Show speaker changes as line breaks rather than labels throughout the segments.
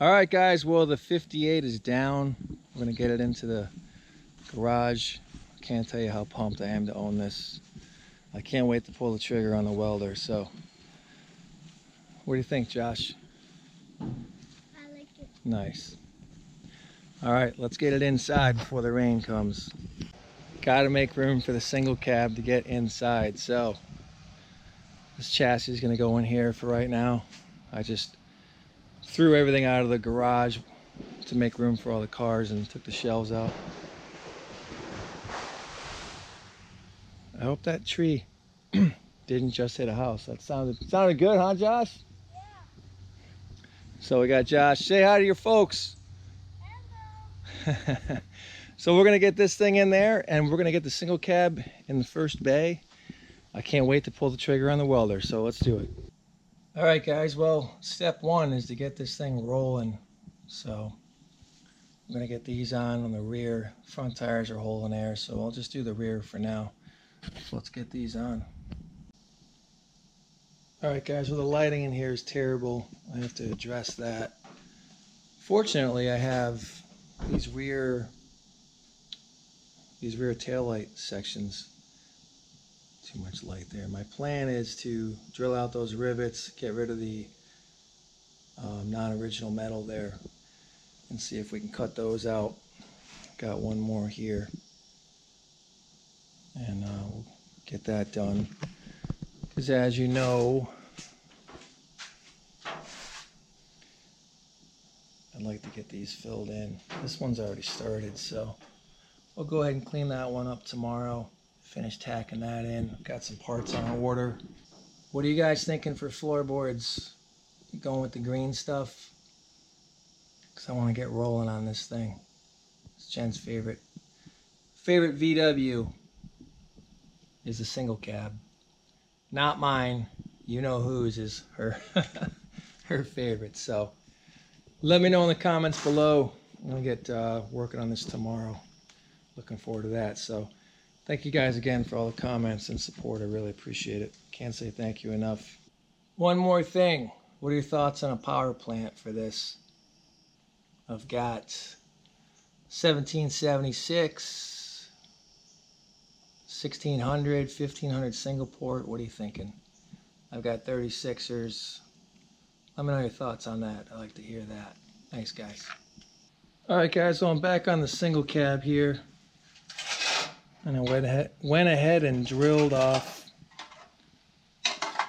All right, guys, well, the 58 is down. We're gonna get it into the garage. I can't tell you how pumped I am to own this. I can't wait to pull the trigger on the welder. So what do you think, Josh?
I like it.
Nice. All right, let's get it inside before the rain comes. Got to make room for the single cab to get inside. So this chassis is going to go in here for right now. I just threw everything out of the garage to make room for all the cars and took the shelves out. I hope that tree didn't just hit a house. That sounded good, huh, Josh?
Yeah.
So we got Josh. Say hi to your folks.
Hello.
So we're gonna get this thing in there and we're gonna get the single cab in the first bay. I can't wait to pull the trigger on the welder, so let's do it. All right, guys, well, step one is to get this thing rolling. So I'm gonna get these on the rear. Front tires are holding air, so I'll just do the rear for now. So let's get these on. All right, guys, well, the lighting in here is terrible. I have to address that. Fortunately, I have these rear taillight sections. Too much light there. My plan is to drill out those rivets, get rid of the non-original metal there, and see if we can cut those out. Got one more here, and we'll get that done. Because as you know, I'd like to get these filled in. This one's already started, so I'll go ahead and clean that one up tomorrow. Finish tacking that in. Got some parts on order. What are you guys thinking for floorboards? You going with the green stuff? Because I want to get rolling on this thing. It's Jen's favorite VW is a single cab. Not mine. You know whose is her her favorite. So let me know in the comments below. I'm gonna get working on this tomorrow. Looking forward to that. So thank you guys again for all the comments and support. I really appreciate it. Can't say thank you enough. One more thing. What are your thoughts on a power plant for this? I've got 1776, 1600, 1500 single port. What are you thinking? I've got 36ers. Let me know your thoughts on that. I like to hear that. Thanks, guys. All right, guys, so I'm back on the single cab here. And I went ahead and drilled off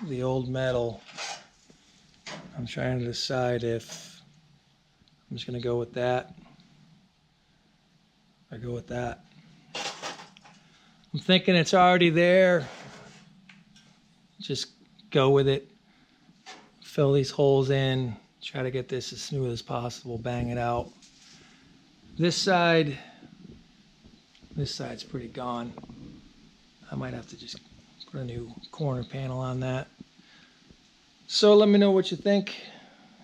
the old metal. I'm trying to decide if I'm just going to go with that or go with that. I'm thinking it's already there. Just go with it. Fill these holes in. Try to get this as smooth as possible. Bang it out. This side's pretty gone. I might have to just put a new corner panel on that. So let me know what you think.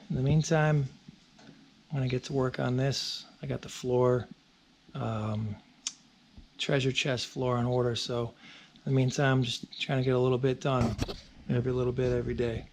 In the meantime, I'm gonna get to work on this. I got the floor, treasure chest floor on order. So in the meantime, I'm just trying to get a little bit done. Every little bit, every day.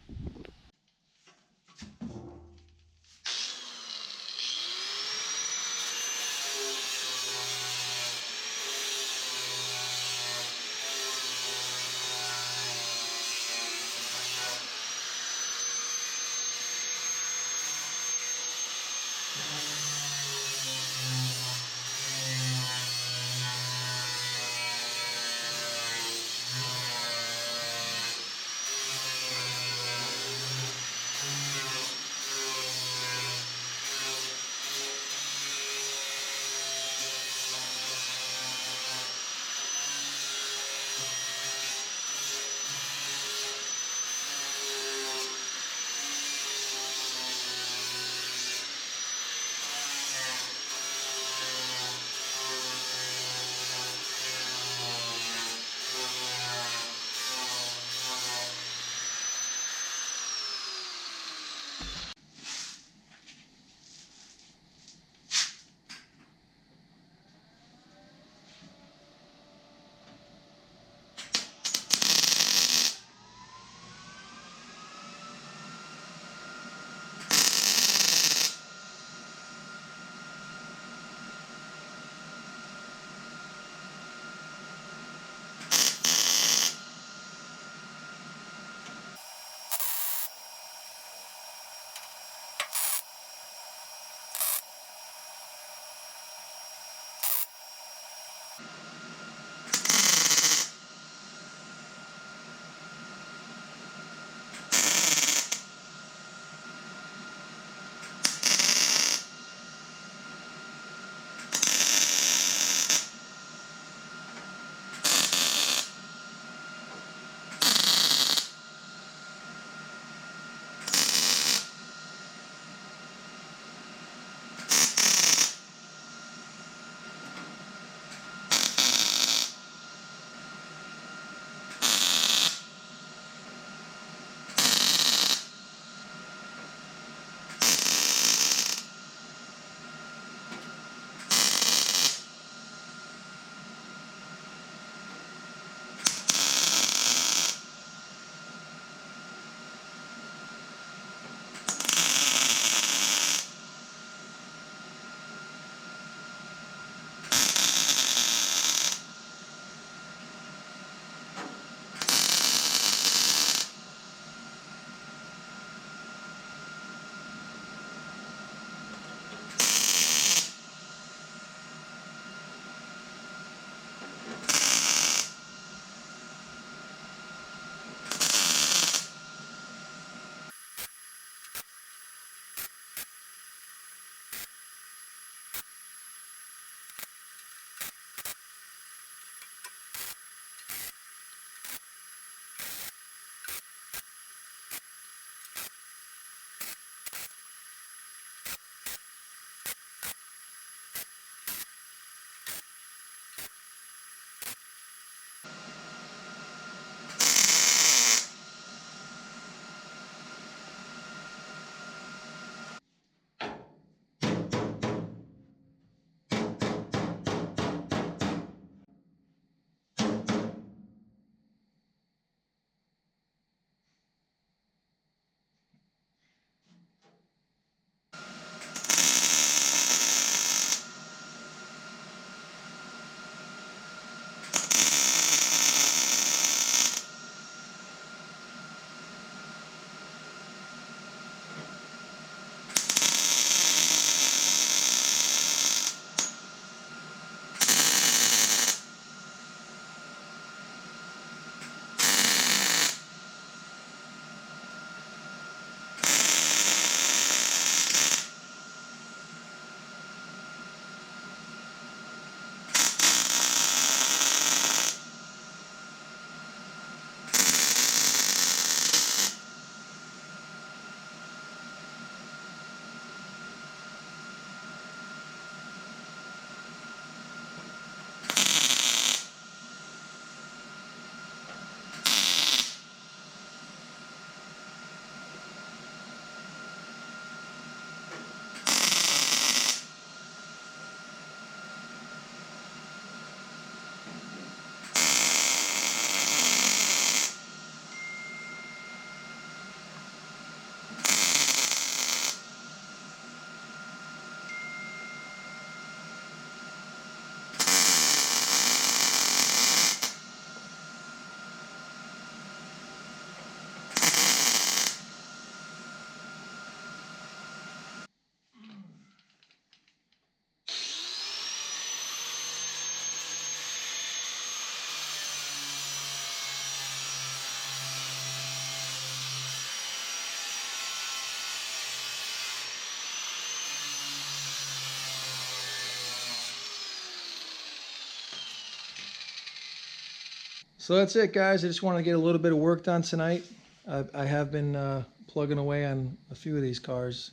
So that's it, guys. I just wanted to get a little bit of work done tonight. I have been plugging away on a few of these cars.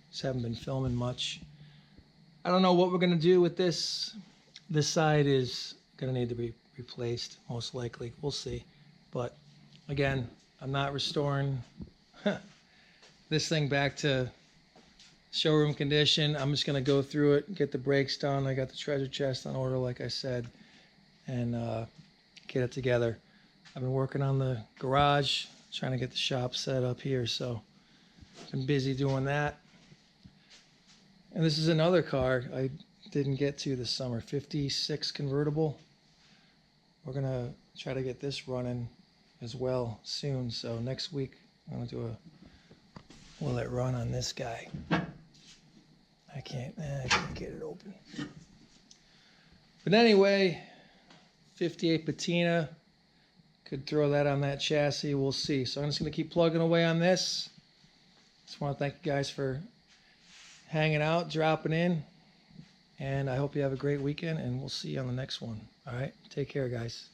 Just haven't been filming much. I don't know what we're going to do with this. This side is going to need to be replaced, most likely. We'll see. But again, I'm not restoring this thing back to showroom condition. I'm just going to go through it, get the brakes done. I got the treasure chest on order, like I said, and get it together. I've been working on the garage, trying to get the shop set up here, so been busy doing that. And this is another car I didn't get to this summer, 56 convertible. We're gonna try to get this running as well soon. So next week I'm gonna do a will it run on this guy. I can't get it open. But anyway, 58 patina. Could throw that on that chassis. We'll see. So I'm just going to keep plugging away on this. Just want to thank you guys for hanging out, dropping in. And I hope you have a great weekend, and we'll see you on the next one. All right? Take care, guys.